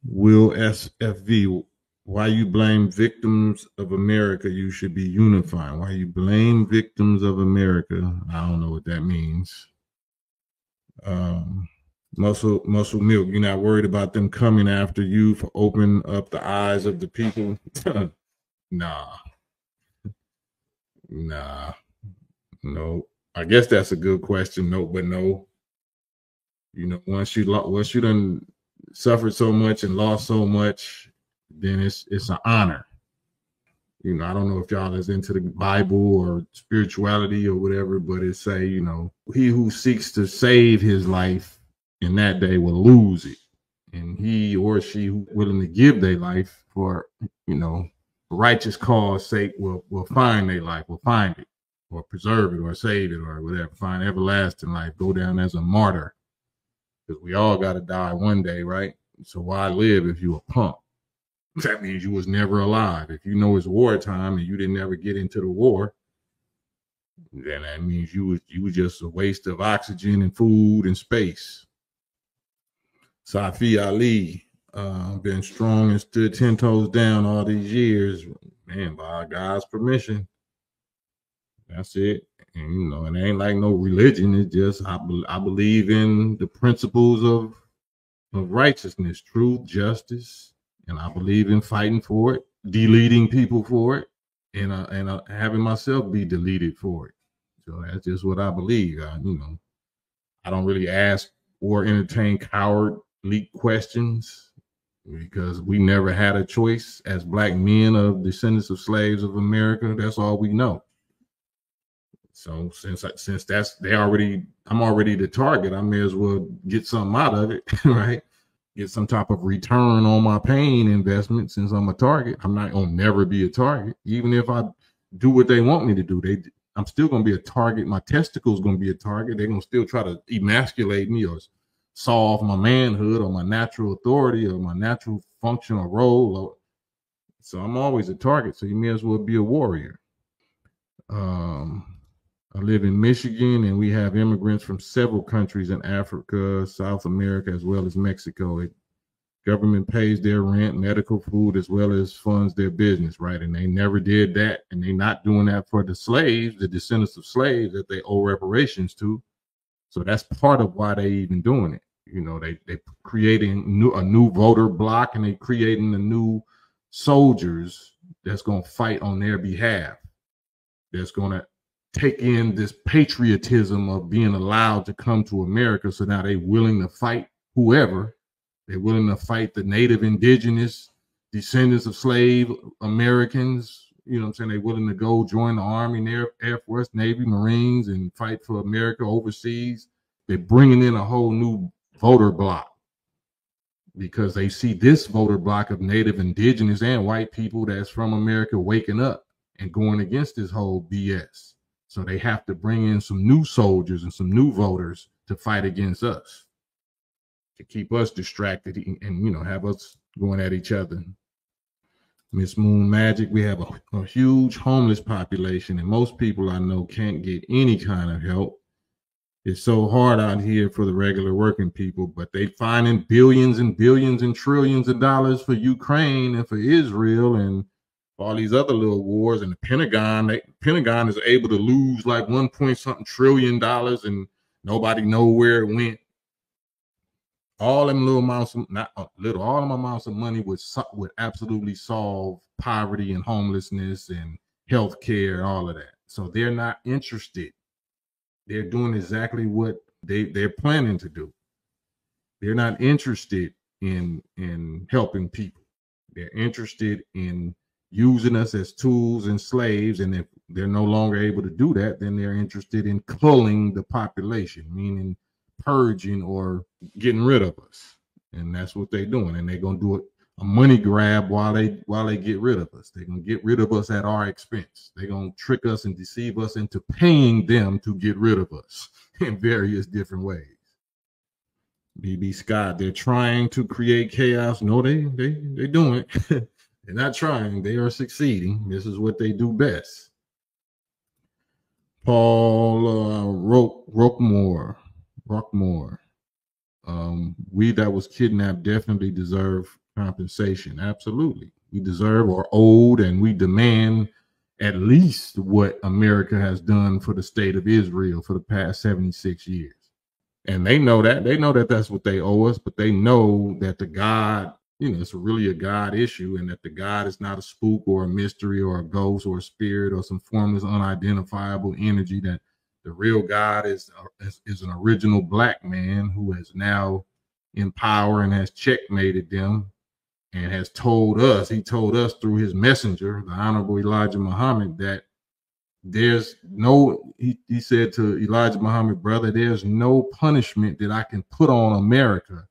Will SFV, why you blame victims of America? You should be unified. Why you blame victims of America? I don't know what that means. Muscle milk. You're not worried about them coming after you for opening up the eyes of the people? Nah, nah, no. I guess that's a good question. No, but no. You know, once you done suffered so much and lost so much, then it's an honor. You know, I don't know if y'all is into the Bible or spirituality or whatever, but it say, you know, he who seeks to save his life in that day will lose it. And he or she who willing to give their life for, you know, righteous cause sake will find their life, will find it, or preserve it, or save it, or whatever, find everlasting life, go down as a martyr. Because we all got to die one day, right? So why live if you a punk? That means you was never alive. If you know it's wartime and you didn't ever get into the war, then that means you was just a waste of oxygen and food and space. Safi Ali, been strong and stood 10 toes down all these years, man, by God's permission. That's it. And you know, it ain't like no religion. It's just I believe in the principles of righteousness, truth, justice, and I believe in fighting for it, deleting people for it, and having myself be deleted for it. So that's just what I believe. I don't really ask or entertain cowardly questions because we never had a choice as Black men of descendants of slaves of America. That's all we know. So since I'm already the target, I may as well get something out of it, right? Get some type of return on my pain investment. Since I'm a target, I'm not gonna never be a target. Even if I do what they want me to do, I'm still gonna be a target. My testicles gonna be a target. They're gonna still try to emasculate me or solve my manhood or my natural authority or my natural function or role. So I'm always a target. So you may as well be a warrior. I live in Michigan, and we have immigrants from several countries in Africa, South America, as well as Mexico. Government pays their rent, medical, food, as well as funds their business, right? And they never did that, and they're not doing that for the slaves, the descendants of slaves that they owe reparations to. So that's part of why they even doing it. You know, they creating a new voter block, and they creating a new soldiers that's going to fight on their behalf. That's going to take in this patriotism of being allowed to come to America. So now they're willing to fight whoever. They're willing to fight the native indigenous descendants of slave Americans. You know what I'm saying? They're willing to go join the Army, Air Force, Navy, Marines, and fight for America overseas. They're bringing in a whole new voter block because they see this voter block of native indigenous and white people that's from America waking up and going against this whole BS. So they have to bring in some new soldiers and some new voters to fight against us, to keep us distracted and you know, have us going at each other. Miss Moon Magic, we have a huge homeless population, and most people I know can't get any kind of help. It's so hard out here for the regular working people, but they finding billions and billions and trillions of dollars for Ukraine and for Israel and all these other little wars. And the Pentagon is able to lose like 1 point something trillion dollars, and nobody know where it went. All them little amounts, not little, all them amounts of money would absolutely solve poverty and homelessness and health care, all of that. So they're not interested. They're doing exactly what they're planning to do. They're not interested in helping people. They're interested in using us as tools and slaves. And if they're no longer able to do that, then they're interested in culling the population, meaning purging or getting rid of us. And that's what they're doing. And they're going to do it a money grab while they get rid of us. They're going to get rid of us at our expense. They're going to trick us and deceive us into paying them to get rid of us in various different ways. BB Scott, they're trying to create chaos. No, they doing it. They're not trying. They are succeeding. This is what they do best. Paul Rockmore. We that was kidnapped definitely deserve compensation. Absolutely. We deserve or owed, and we demand at least what America has done for the state of Israel for the past 76 years. And they know that. They know that that's what they owe us, but they know that the God, it's really a God issue, and that the God is not a spook or a mystery or a ghost or a spirit or some formless, unidentifiable energy. That the real God is an original black man who is now in power and has checkmated them and has told us, he told us through his messenger, the Honorable Elijah Muhammad, that there's no, he said to Elijah Muhammad, brother, there's no punishment that I can put on America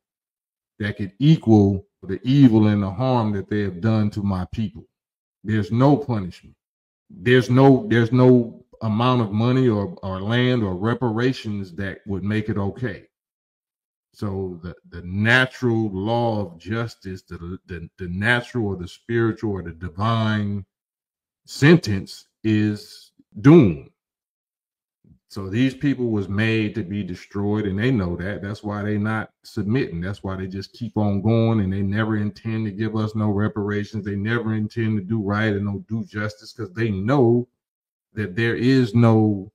that could equal the evil and the harm that they have done to my people. There's no punishment. There's no amount of money or land or reparations that would make it okay. So the natural law of justice, the natural or the spiritual or the divine sentence is doom. So these people was made to be destroyed, and they know that. That's why they not submitting. That's why they just keep on going, and they never intend to give us no reparations. They never intend to do right and no do justice, because they know that there is no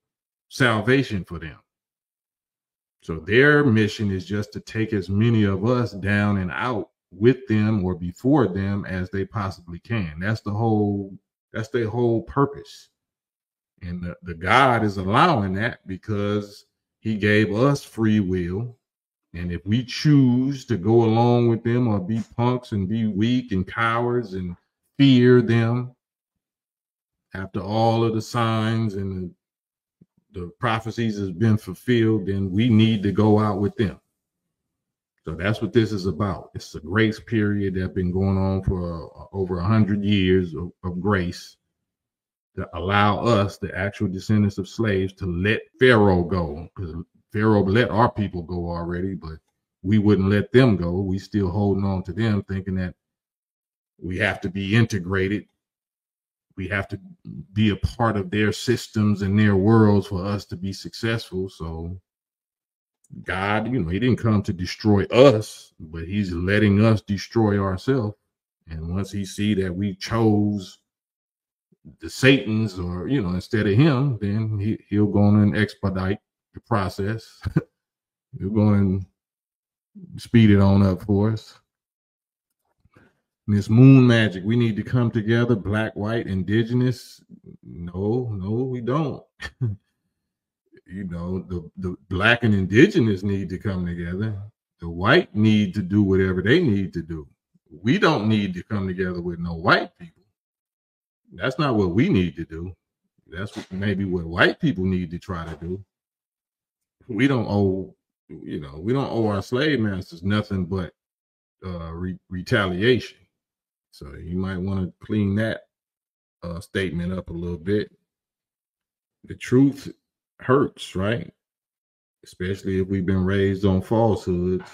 salvation for them. So their mission is just to take as many of us down and out with them or before them as they possibly can. That's their whole purpose. And the God is allowing that because he gave us free will. And if we choose to go along with them or be punks and be weak and cowards and fear them, after all of the signs and the prophecies has been fulfilled, then we need to go out with them. So that's what this is about. It's a grace period that's been going on for over 100 years of grace to allow us, the actual descendants of slaves, to let Pharaoh go. Because Pharaoh let our people go already, but we wouldn't let them go. We still holding on to them, thinking that we have to be integrated. We have to be a part of their systems and their worlds for us to be successful. So God, he didn't come to destroy us, but he's letting us destroy ourselves. And once he see that we chose the Satans, or, instead of him, then he'll go on and expedite the process. He'll go and speed it on up for us. This moon magic, we need to come together, black, white, indigenous. No, we don't. The black and indigenous need to come together. The white need to do whatever they need to do. We don't need to come together with no white people. That's not what we need to do. That's maybe what white people need to try to do. We don't owe, we don't owe our slave masters nothing but retaliation. So you might want to clean that statement up a little bit. The truth hurts, right? Especially if we've been raised on falsehoods.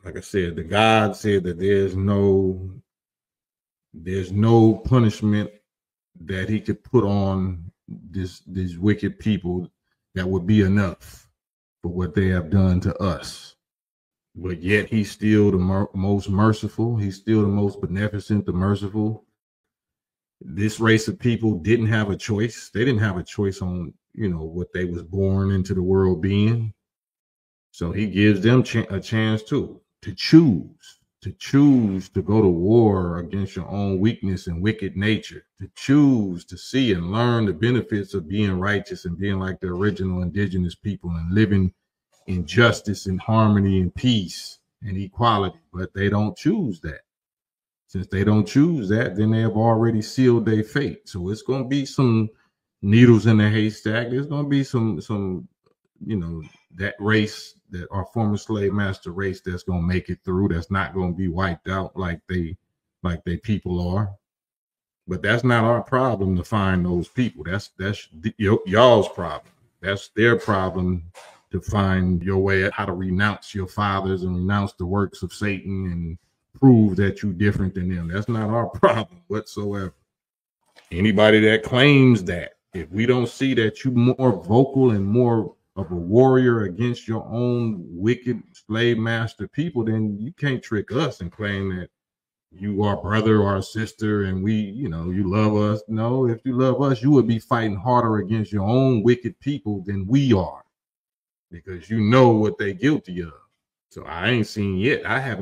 Like I said, the God said that there's no punishment that he could put on these wicked people that would be enough for what they have done to us. But yet he's still the most merciful. He's still the most beneficent, the merciful. This race of people didn't have a choice. They didn't have a choice on, what they was born into the world being. So he gives them a chance to choose to go to war against your own weakness and wicked nature, to choose to see and learn the benefits of being righteous and being like the original indigenous people and living in justice and harmony and peace and equality. But they don't choose that. Since they don't choose that, then they have already sealed their fate. So it's going to be some needles in the haystack. There's going to be some that race, that our former slave master race, that's going to make it through. That's not going to be wiped out like they people are. But that's not our problem to find those people. That's y'all's problem. That's their problem to find your way, how to renounce your fathers and renounce the works of Satan and prove that you're different than them. That's not our problem whatsoever. Anybody that claims that, if we don't see that you're more vocal and more of a warrior against your own wicked slave master people, then you can't trick us and claim that you are brother or sister and we, you love us. No, if you love us, you would be fighting harder against your own wicked people than we are, because you know what they're guilty of. So I haven't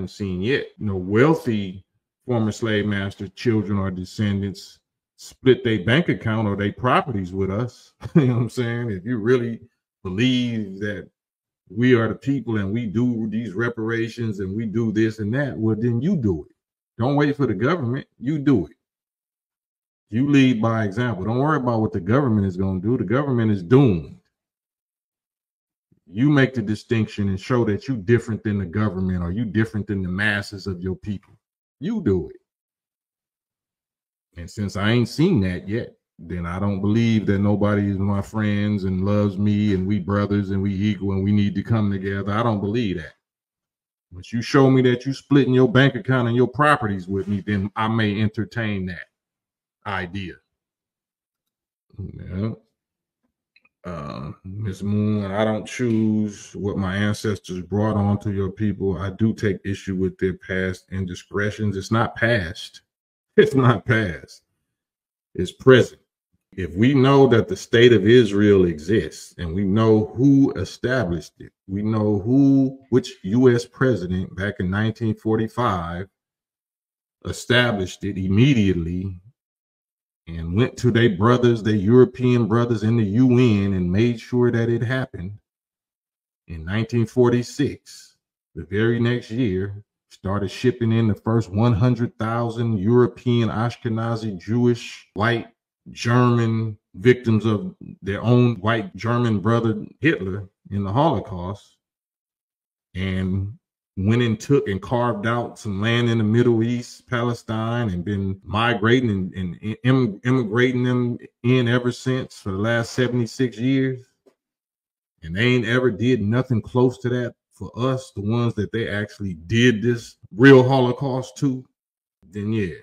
seen yet, wealthy former slave master children or descendants split their bank account or their properties with us. You know what I'm saying? If you really believe that we are the people and we do these reparations and we do this and that, well, then you do it. Don't wait for the government. You do it. You lead by example. Don't worry about what the government is going to do. The government is doomed. You make the distinction and show that you different than the government or you different than the masses of your people. You do it. And since I ain't seen that yet, then I don't believe that nobody is my friends and loves me and we brothers and we equal and we need to come together. I don't believe that. But you show me that you splitting your bank account and your properties with me, then I may entertain that idea. Yeah. Ms. Moon, I don't choose what my ancestors brought onto your people. I do take issue with their past indiscretions. It's not past. It's not past. It's present. If we know that the state of Israel exists and we know who established it, we know which U.S. president back in 1945 established it immediately and went to their European brothers in the UN and made sure that it happened in 1946, the very next year, started shipping in the first 100,000 European Ashkenazi Jewish white German victims of their own white German brother Hitler in the Holocaust, and went and took and carved out some land in the Middle East, Palestine, and been migrating and immigrating them in ever since for the last 76 years. And they ain't ever did nothing close to that for us, the ones that they actually did this real Holocaust to. Then yeah,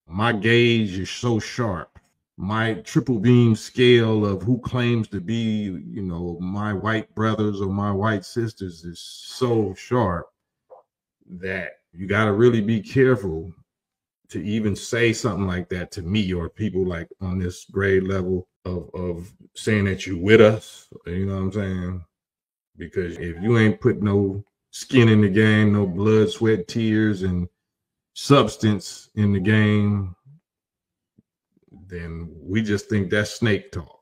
my gauge is so sharp. My triple beam scale of who claims to be, my white brothers or my white sisters is so sharp that you got to really be careful to even say something like that to me or people like on this grade level of saying that you with us. You know what I'm saying? Because if you ain't put no skin in the game, no blood, sweat, tears, and substance in the game, then we just think that's snake talk.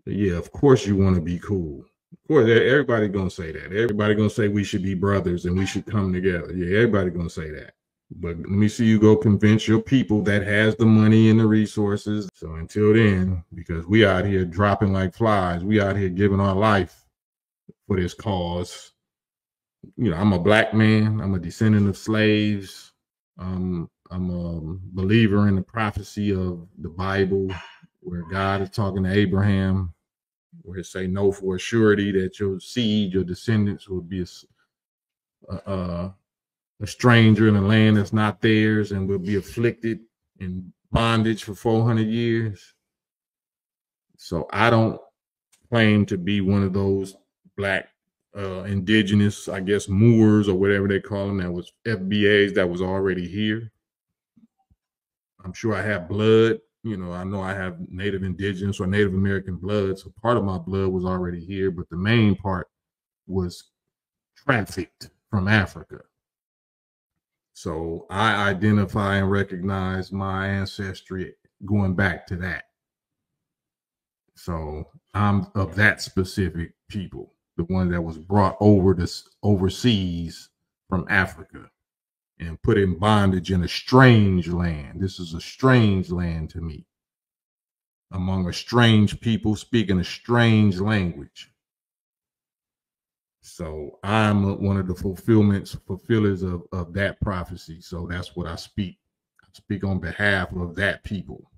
But yeah, of course you want to be cool. Of course, everybody gonna say that. Everybody gonna say we should be brothers and we should come together. Yeah, everybody gonna say that. But let me see you go convince your people that has the money and the resources. So until then, because we out here dropping like flies, we out here giving our life for this cause. I'm a black man. I'm a descendant of slaves. I'm a believer in the prophecy of the Bible, where God is talking to Abraham, where it say, know for a surety that your seed, your descendants will be a stranger in a land that's not theirs and will be afflicted in bondage for 400 years. So I don't claim to be one of those black indigenous, I guess, Moors or whatever they call them, that was FBAs that was already here. I'm sure I have blood. I know I have Native Indigenous or Native American blood. So part of my blood was already here, but the main part was trafficked from Africa. So I identify and recognize my ancestry going back to that. So I'm of that specific people, the one that was brought overseas from Africa and put in bondage in a strange land. This is a strange land to me, among a strange people speaking a strange language. So I'm one of the fulfillers of that prophecy. So that's what I speak. I speak on behalf of that people.